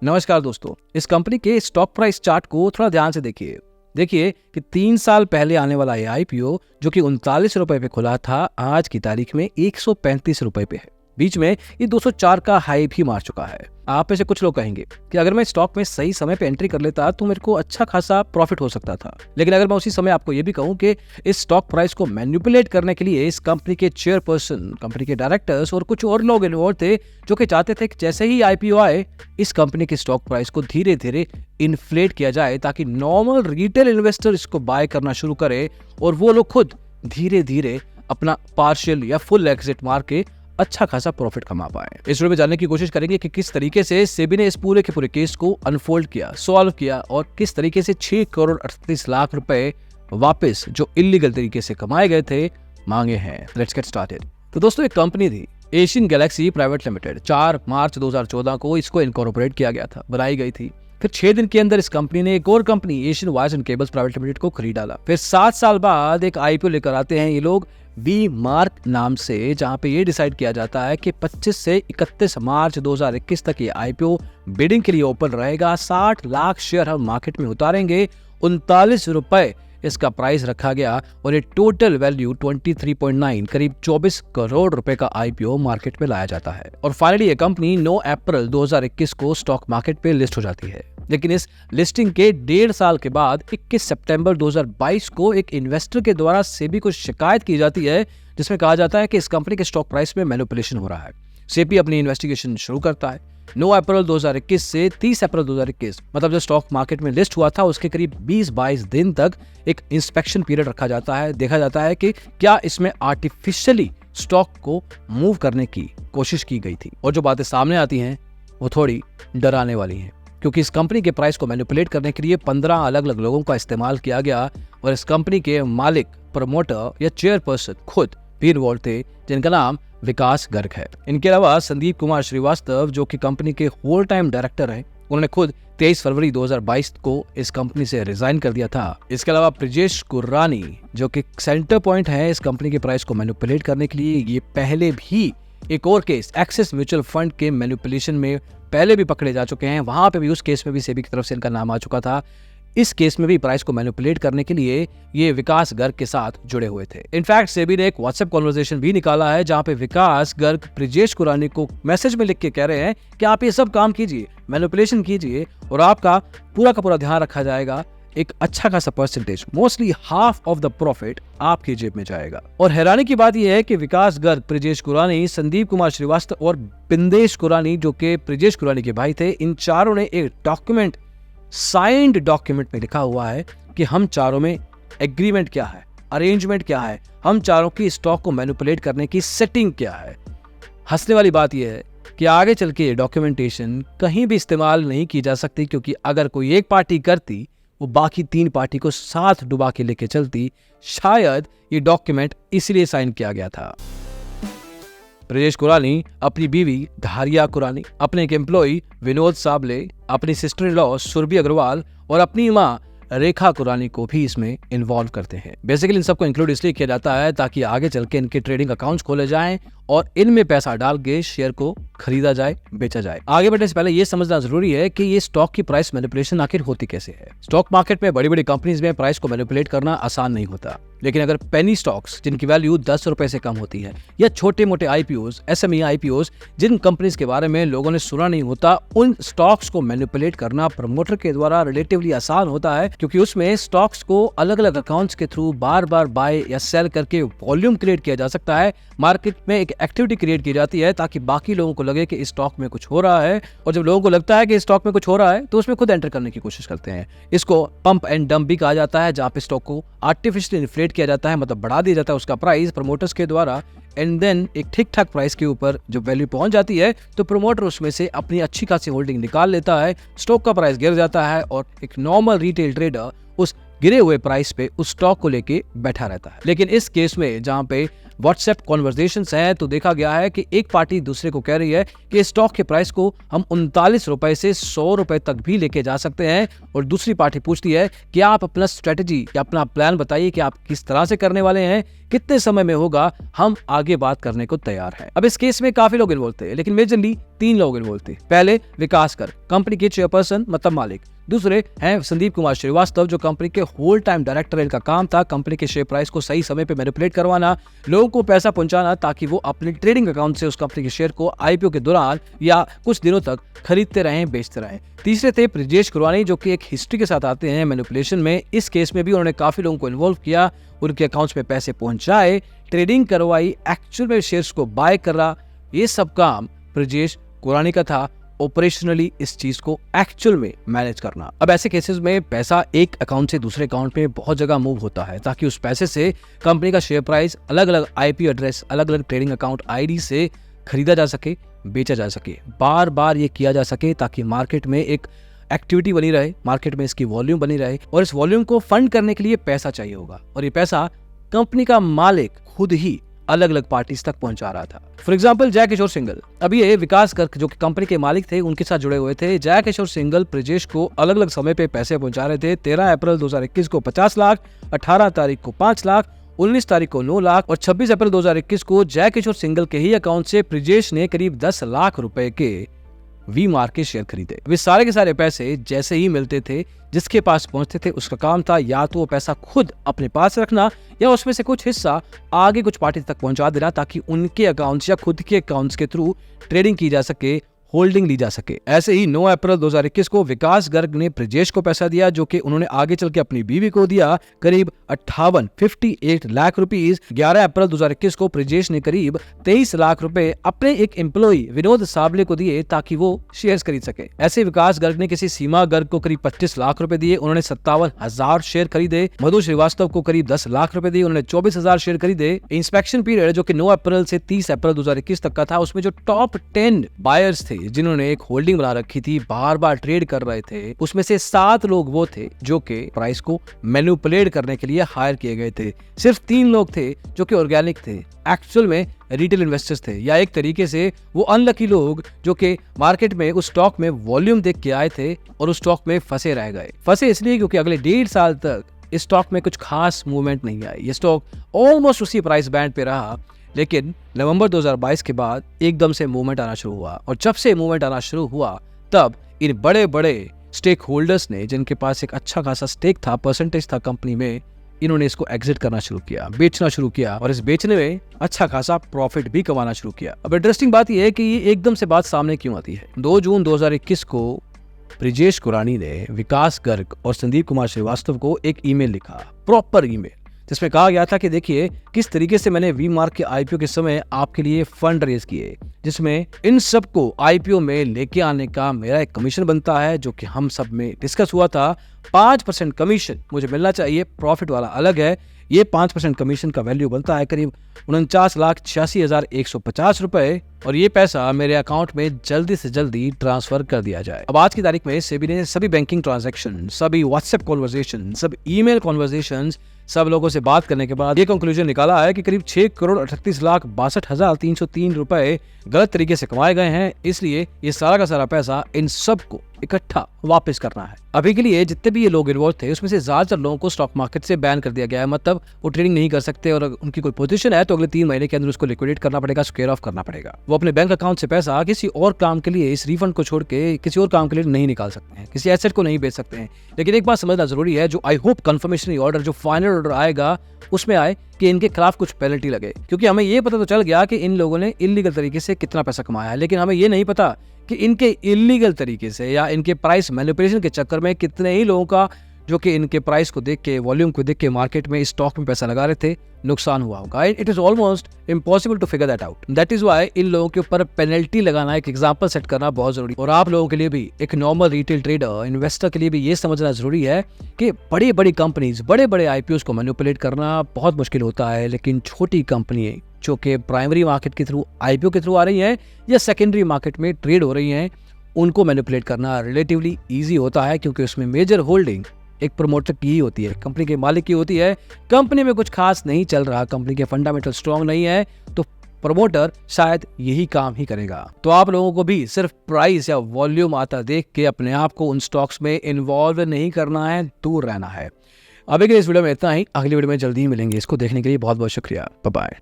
नमस्कार दोस्तों, इस कंपनी के स्टॉक प्राइस चार्ट को थोड़ा ध्यान से देखिए कि 3 साल पहले आने वाला ये आईपीओ जो कि 39 रुपए पे खुला था, आज की तारीख में 135 रुपए पे है। बीच में ये 204 का हाई भी मार चुका है। आप में से कुछ लोग कहेंगे कि अगर मैं स्टॉक में सही समय पे एंट्री कर लेता तो मेरे को अच्छा खासा प्रॉफिट हो सकता था। लेकिन अगर मैं उसी समय आपको ये भी कहूं कि इस स्टॉक प्राइस को मैनिपुलेट करने के लिए इस कंपनी के चेयरपर्सन, कंपनी के डायरेक्टर्स और कुछ और लोग इन्वॉल्व थे जो कि चाहते थे कि जैसे ही आईपीओ आए, इस कंपनी के स्टॉक प्राइस को धीरे धीरे इन्फ्लेट किया जाए ताकि नॉर्मल रिटेल इन्वेस्टर इसको बाय करना शुरू करे और वो लोग खुद धीरे धीरे अपना पार्शियल या फुल एग्जिट मार के अच्छा खासा प्रॉफिट कमा पाए। इस वीडियो में जानने की कोशिश करेंगे कि किस तरीके से सेबी ने इस पूरे के पूरे केस को अनफोल्ड किया, सॉल्व किया और किस तरीके से 6 करोड़ 38 लाख रुपए वापस जो इलीगल तरीके से कमाए गए थे मांगे हैं। Let's get started. तो दोस्तों, एक कंपनी थी एशियन गैलेक्सी प्राइवेट लिमिटेड। 4 मार्च 2014 को इसको इनकॉर्पोरेट किया गया था, बनाई गई थी। फिर 6 दिन के अंदर इस कंपनी ने एक और company Asian wires and cables private limited को खरीद डाला। फिर 7 साल बाद एक आईपीओ लेकर आते हैं ये लोग बी मार्क नाम से, जहां पे ये डिसाइड किया जाता है कि 25 से 31 मार्च 2021 तक ये आईपीओ बिडिंग के लिए ओपन रहेगा। 60 लाख शेयर हम मार्केट में उतारेंगे। 39 रुपए इसका प्राइस रखा गया और ये टोटल वैल्यू 23.9 करीब 24 करोड़ रुपए का आईपीओ मार्केट में लाया जाता है। और फाइनली ये कंपनी 9 अप्रैल 2021 को स्टॉक मार्केट पे लिस्ट हो जाती है। लेकिन इस लिस्टिंग के 1.5 साल के बाद 21 सितंबर 2022 को एक इन्वेस्टर के द्वारा सेबी को शिकायत की जाती है, जिसमें कहा जाता है कि इस कंपनी के स्टॉक प्राइस में मैनिपुलेशन हो रहा है। सेबी अपनी इन्वेस्टिगेशन शुरू करता है। 9 अप्रैल 2021 से 30 अप्रैल 2021, मतलब जो स्टॉक मार्केट में लिस्ट हुआ था उसके करीब 20-22 दिन तक एक इंस्पेक्शन पीरियड रखा जाता है। देखा जाता है कि क्या इसमें आर्टिफिशियली स्टॉक को मूव करने की कोशिश की गई थी। और जो बातें सामने आती हैं वो थोड़ी डराने वाली हैं, क्योंकि इस कंपनी के प्राइस को मैनिपुलेट करने के लिए 15 अलग अलग लोगों का इस्तेमाल किया गया और इस कंपनी के मालिक, प्रमोटर या चेयरपर्सन खुद भी इन्वॉल्व थे, जिनका नाम विकास गर्ग है। इनके अलावा संदीप कुमार श्रीवास्तव जो कि कंपनी के होल टाइम डायरेक्टर हैं, उन्होंने खुद 23 फरवरी 2022 को इस कंपनी से रिजाइन कर दिया था। इसके अलावा ब्रिजेश कुर्रानी जो कि सेंटर पॉइंट है इस कंपनी के प्राइस को मैनिपुलेट करने के लिए, ये पहले भी एक और केस एक्सिस म्यूचुअल फंड के मैनिपुलेशन में पहले भी पकड़े जा चुके हैं। वहां पे भी उस केस में भी सेबी की तरफ से इनका नाम आ चुका था। इस केस में भी प्राइस को मैनिपुलेट करने के लिए ये विकास गर्ग के साथ जुड़े हुए थे। इनफैक्ट सेबी ने एक व्हाट्सएप कॉन्वर्सेशन भी निकाला है जहां पे विकास गर्ग ब्रिजेश कुरानी को मैसेज में लिख के कह रहे हैं कि आप ये सब काम कीजिए, मैनिपुलेशन कीजिए और आपका पूरा का पूरा ध्यान रखा जाएगा। एक अच्छा खासा percentage, mostly half of the profit आपकी जेब में जाएगा। और हैरानी की बात यह है कि विकास गर्ग, ब्रिजेश कुरानी, संदीप कुमार श्रीवास्तव और बिंदेश कुरानी जो कि ब्रिजेश कुरानी के भाई थे, इन चारों ने एक डॉक्यूमेंट, साइंड डॉक्यूमेंट में लिखा हुआ है कि हम चारों में एग्रीमेंट क्या है, अरेंजमेंट क्या है, हम चारों की स्टॉक को मैनिपुलेट करने की सेटिंग क्या है। हंसने वाली बात यह है कि आगे चल के डॉक्यूमेंटेशन कहीं भी इस्तेमाल नहीं की जा सकती, क्योंकि अगर कोई एक पार्टी करती वो बाकी 3 पार्टी को साथ डुबा के लेके चलती। शायद ये डॉक्यूमेंट इसलिए साइन किया गया था। ब्रिजेश कुरानी अपनी बीवी धारिया कुरानी, अपने एक एम्प्लॉय विनोद साबले, अपनी sister in law Surabhi Agarwal और अपनी मां रेखा कुरानी को भी इसमें इन्वॉल्व करते हैं। बेसिकली इन सबको इंक्लूड इसलिए किया जाता है ताकि आगे चल के इनके ट्रेडिंग अकाउंट्स खोले जाएं और इनमें पैसा डाल के शेयर को खरीदा जाए, बेचा जाए। आगे बढ़ने से पहले ये समझना जरूरी है कि ये स्टॉक की प्राइस मैनिपुलेशन आखिर होती कैसे है। स्टॉक मार्केट में बड़ी बड़ी कंपनीज में प्राइस को मैनिपुलेट करना आसान नहीं होता, लेकिन अगर पेनी स्टॉक्स जिनकी वैल्यू 10 रुपए से कम होती है या छोटे मोटे आईपीओज, एसएमई आईपीओज जिन कंपनीज के बारे में लोगों ने सुना नहीं होता, उन स्टॉक्स को मैनिपुलेट करना प्रमोटर के द्वारा रिलेटिवली आसान होता है, क्योंकि उसमें स्टॉक्स को अलग अलग अकाउंट्स के थ्रू बार बार बाय या सेल करके वॉल्यूम क्रिएट किया जा सकता है। मार्केट में एक एक्टिविटी क्रिएट की जाती है ताकि बाकी लोगों को लगे कि इस स्टॉक में कुछ हो रहा है, और जब लोगों को लगता है कि इस स्टॉक में कुछ हो रहा है तो उसमें खुद एंटर करने की कोशिश करते हैं। इसको पंप एंड डंप भी कहा जाता है, जहां पे स्टॉक को आर्टिफिशियली इन्फ्लेट किया जाता है, मतलब बढ़ा दिया जाता है उसका प्राइस प्रमोटर्स के द्वारा, एंड देन एक ठीक ठाक प्राइस के ऊपर जब वैल्यू पहुंच जाती है तो प्रमोटर उसमें से अपनी अच्छी खासी होल्डिंग निकाल लेता है, स्टॉक का प्राइस गिर जाता है और एक नॉर्मल रिटेल ट्रेडर उस गिरे हुए प्राइस पे उस स्टॉक को लेके बैठा रहता है। लेकिन इस केस में जहां पे व्हाट्सएप कॉन्वर्सेशंस हैं, तो देखा गया है कि एक पार्टी दूसरे को कह रही है कि स्टॉक के प्राइस को हम 39 रुपए से 100 रुपए तक भी लेके जा सकते हैं, और दूसरी पार्टी पूछती है कि आप अपना स्ट्रेटेजी या अपना प्लान बताइए कि आप किस तरह से करने वाले हैं, कितने समय में होगा, हम आगे बात करने को तैयार हैं। अब इस केस में काफी लोग इन्वॉल्व थे, लेकिन मेजरली 3 लोग इन्वॉल्व थे। पहले विकास गर्ग, कंपनी के चेयरपर्सन मतलब मालिक। दूसरे हैं संदीप कुमार श्रीवास्तव, जो कंपनी के होल टाइम डायरेक्टर। इनका काम था कंपनी के शेयर प्राइस को सही समय पे मैनिपुलेट करवाना, लोगों को पैसा पहुंचाना, ताकि वो अपने ट्रेडिंग अकाउंट से उस कंपनी के शेयर को आईपीओ के दौरान या कुछ दिनों तक खरीदते रहें, बेचते रहें। तीसरे थे ब्रिजेश कुरानी, जो कि एक हिस्ट्री के साथ आते हैं मैनिपुलेशन में। इस केस में भी उन्होंने काफी लोगों को इन्वॉल्व किया, उनके अकाउंट्स में पैसे पहुंचाए, ट्रेडिंग करवाई, एक्चुअल में शेयर्स को बाय करा। ये सब काम ब्रिजेश कुरानी का था, ऑपरेशनली इस चीज को एक्चुअल में मैनेज करना। अब ऐसे केसेस में पैसा एक अकाउंट से दूसरे अकाउंट में बहुत जगह मूव होता है, ताकि उस पैसे से कंपनी का शेयर प्राइस अलग अलग आईपीओ एड्रेस, अलग अलग ट्रेडिंग अकाउंट आईडी से खरीदा जा सके, बेचा जा सके। बार बार ये किया जा सके ताकि मार्केट में एक एक्टिविटी बनी रहे, मार्केट में इसकी वॉल्यूम बनी रहे, और इस वॉल्यूम को फंड करने के लिए पैसा चाहिए होगा, और ये पैसा कंपनी का मालिक खुद ही अलग अलग पार्टीज तक पहुंचा रहा था। फॉर एग्जाम्पल जय किशोर सिंघल, अभी ये विकास गर्ग जो कि कंपनी के मालिक थे, उनके साथ जुड़े हुए थे। जय किशोर सिंघल ब्रिजेश को अलग अलग समय पे पैसे पहुंचा रहे थे। 13 अप्रैल 2021 को 50 लाख, 18 तारीख को 5 लाख, 19 तारीख को 9 लाख और 26 अप्रैल 2021 को जय किशोर सिंघल के ही अकाउंट से ब्रिजेश ने करीब 10 लाख रुपए के वी मार्क के शेयर खरीदे। वे सारे के सारे पैसे जैसे ही मिलते थे, जिसके पास पहुंचते थे, उसका काम था या तो वो पैसा खुद अपने पास रखना या उसमें से कुछ हिस्सा आगे कुछ पार्टी तक पहुंचा देना, ताकि उनके अकाउंट्स या खुद के अकाउंट्स के थ्रू ट्रेडिंग की जा सके, होल्डिंग ली जा सके। ऐसे ही 9 अप्रैल 2021 को विकास गर्ग ने ब्रिजेश को पैसा दिया, जो कि उन्होंने आगे चल के अपनी बीवी को दिया, करीब 58 लाख रुपीस। 11 अप्रैल 2021 को ब्रिजेश ने करीब 23 लाख रुपए अपने एक एम्प्लॉई विनोद साबले को दिए, ताकि वो शेयर्स खरीद सके। ऐसे विकास गर्ग ने किसी सीमा गर्ग को करीब 25 लाख रुपए दिए, उन्होंने 57,000 शेयर खरीदे। मधु श्रीवास्तव को करीब 10 लाख रुपए दिए, उन्होंने 24,000 शेयर खरीदे। इंस्पेक्शन पीरियड जो कि 9 अप्रैल से 30 अप्रैल 2021 तक का था, उसमें जो टॉप 10 बायर्स थे, जिन्होंने एक होल्डिंग बना रखी थी, बार बार ट्रेड कर रहे थे, उसमें से 7 लोग वो थे जो कि प्राइस को मैनिपुलेट करने के लिए हायर किए गए थे। सिर्फ 3 लोग थे जो कि ऑर्गेनिक थे, एक्चुअल में रिटेल इन्वेस्टर्स थे, या एक तरीके से वो अनलकी लोग जो कि मार्केट में उस स्टॉक में वॉल्यूम देख के आए थे और उस स्टॉक में फंसे रह गए। फंसे इसलिए क्योंकि अगले 1.5 साल तक इस स्टॉक में कुछ खास मूवमेंट नहीं आई। ये स्टॉक ऑलमोस्ट उसी प्राइस बैंड पे रहा, लेकिन नवंबर 2022 के बाद एकदम से मूवमेंट आना शुरू हुआ, और जब से मूवमेंट आना शुरू हुआ तब इन बड़े बड़े स्टेक होल्डर्स ने, जिनके पास एक अच्छा खासा स्टेक था, परसेंटेज था कंपनी में, इन्होंने इसको एग्जिट करना शुरू किया, बेचना शुरू किया, और इस बेचने में अच्छा खासा प्रॉफिट भी कमाना शुरू किया। अब इंटरेस्टिंग बात यह है कि ये एकदम से बात सामने क्यों आती है। 2 जून 2021 को ब्रिजेश कुरानी ने विकास गर्ग और संदीप कुमार श्रीवास्तव को एक ईमेल लिखा, प्रॉपर ईमेल, जिसमें कहा गया था कि देखिए किस तरीके से मैंने वी मार्क के आईपीओ के समय आपके लिए फंड रेज किए, जिसमें इन सबको आईपीओ में लेके आने का मेरा एक कमीशन बनता है, जो कि हम सब में डिस्कस हुआ था। 5% कमीशन मुझे मिलना चाहिए, प्रॉफिट वाला अलग है। ये 5% कमीशन का वैल्यू बनता है करीब 49,86,150 रुपए, और ये पैसा मेरे अकाउंट में जल्दी से जल्दी ट्रांसफर कर दिया जाए। अब आज की तारीख में सेबी ने सभी बैंकिंग ट्रांजैक्शन, सभी व्हाट्सएप कॉन्वर्सेशन, सब ईमेल कॉन्वर्सेशन, सब लोगों से बात करने के बाद ये कंक्लूजन निकाला है कि करीब 6,38,62,303 रुपए गलत तरीके से कमाए गए हैं। इसलिए ये सारा का सारा पैसा इन सबको इकट्ठा वापस करना है। अभी के लिए जितने भी ये लोग इन्वॉल्व थे, उसमें से ज्यादातर लोगों को स्टॉक मार्केट से बैन कर दिया गया है, मतलब वो ट्रेडिंग नहीं कर सकते, और उनकी कोई पोजीशन है तो अगले 3 महीने के अंदर उसको लिक्विडेट करना पड़ेगा, स्क्वेयर ऑफ करना पड़ेगा। वो अपने बैंक अकाउंट से पैसा किसी और काम के लिए, इस रिफंड को छोड़ के किसी और काम के लिए नहीं निकाल सकते हैं, किसी एसेट को नहीं बेच सकते हैं। लेकिन एक बात समझना जरूरी है, जो आई होप कंफर्मेशनरी ऑर्डर, जो फाइनल ऑर्डर आएगा, उसमें आए कि इनके खिलाफ कुछ पेनल्टी लगे, क्योंकि हमें ये पता तो चल गया कि इन लोगों ने इलीगल तरीके से कितना पैसा कमाया है, लेकिन हमें ये नहीं पता कि इनके इलीगल तरीके से या इनके प्राइस मैनिपुलेशन के चक्कर में कितने ही लोगों का, जो कि इनके प्राइस को देख के, वॉल्यूम को देख के मार्केट में स्टॉक में पैसा लगा रहे थे, नुकसान हुआ होगा। It is almost impossible to figure that out. That is why इन लोगों के ऊपर पेनल्टी लगाना, एक एग्जांपल सेट करना बहुत जरूरी है। और आप लोगों के लिए भी, एक नॉर्मल रिटेल ट्रेडर, इन्वेस्टर के लिए भी ये समझना जरूरी है कि बड़ी बड़ी कंपनीज, बड़े बड़े आईपीओस को मैनिपुलेट करना बहुत मुश्किल होता है, लेकिन छोटी कंपनी जो कि प्राइमरी मार्केट के थ्रू, आईपीओ के थ्रू आ रही है या सेकेंडरी मार्केट में ट्रेड हो रही हैं, उनको मैनिपुलेट करना रिलेटिवली ईजी होता है, क्योंकि उसमें मेजर होल्डिंग एक प्रमोटर की ही होती है, कंपनी के मालिक की होती है। कंपनी में कुछ खास नहीं चल रहा, कंपनी के फंडामेंटल स्ट्रांग नहीं है, तो प्रमोटर शायद यही काम ही करेगा। तो आप लोगों को भी सिर्फ प्राइस या वॉल्यूम आता देख के अपने आप को उन स्टॉक्स में इन्वॉल्व नहीं करना है, दूर रहना है। अभी के लिए इस वीडियो में इतना ही, अगली वीडियो में जल्दी ही मिलेंगे। इसको देखने के लिए बहुत बहुत शुक्रिया। Bye bye.